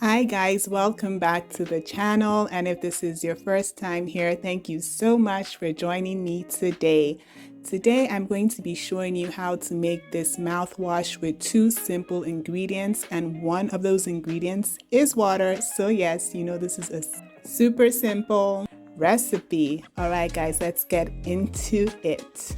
Hi guys, welcome back to the channel, and if this is your first time here, thank you so much for joining me today. Today I'm going to be showing you how to make this mouthwash with two simple ingredients, and one of those ingredients is water. So yes, you know this is a super simple recipe. All right guys, let's get into it.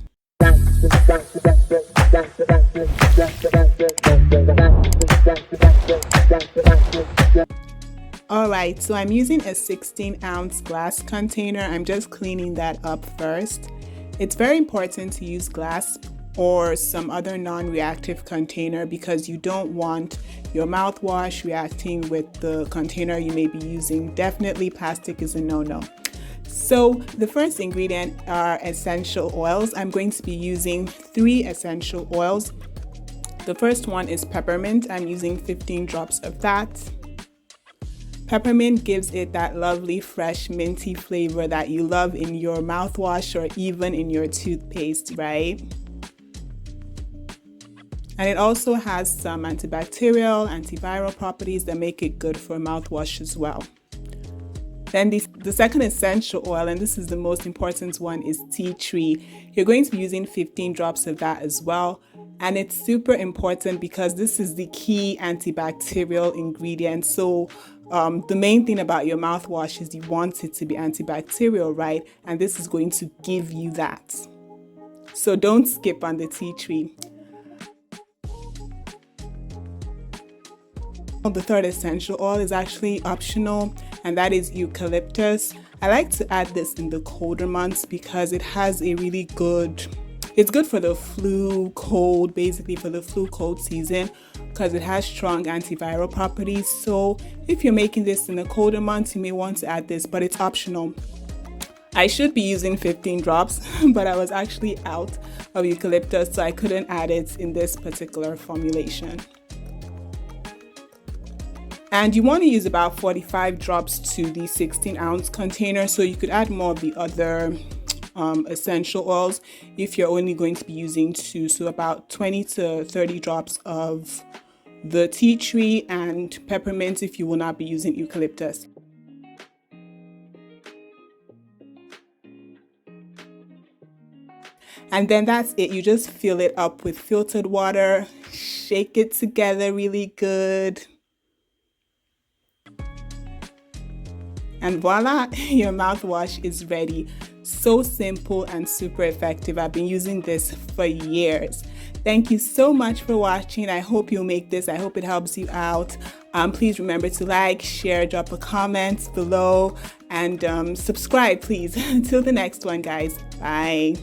Alright, so I'm using a 16-ounce glass container. I'm just cleaning that up first. It's very important to use glass or some other non-reactive container because you don't want your mouthwash reacting with the container you may be using. Definitely plastic is a no-no. So the first ingredient are essential oils. I'm going to be using 3 essential oils. The first one is peppermint. I'm using 15 drops of that. Peppermint gives it that lovely, fresh, minty flavor that you love in your mouthwash or even in your toothpaste, right? And it also has some antibacterial, antiviral properties that make it good for mouthwash as well. Then the second essential oil, and this is the most important one, is tea tree. You're going to be using 15 drops of that as well. And it's super important because this is the key antibacterial ingredient. So the main thing about your mouthwash is you want it to be antibacterial, right? And this is going to give you that. So don't skip on the tea tree. The third essential oil is actually optional, and that is eucalyptus. I like to add this in the colder months because it has a really good, it's good for the flu cold, basically for the flu cold season, because it has strong antiviral properties. So if you're making this in the colder months, you may want to add this, but it's optional. I should be using 15 drops, but I was actually out of eucalyptus, so I couldn't add it in this particular formulation. And you want to use about 45 drops to the 16-ounce container, so you could add more of the other essential oils if you're only going to be using 2. So about 20 to 30 drops of the tea tree and peppermint if you will not be using eucalyptus. And then that's it. You just fill it up with filtered water, shake it together really good. And voila, your mouthwash is ready. So simple and super effective. I've been using this for years. Thank you so much for watching. I hope you'll make this. I hope it helps you out. Please remember to like, share, drop a comment below, and subscribe, please. Until the next one, guys. Bye.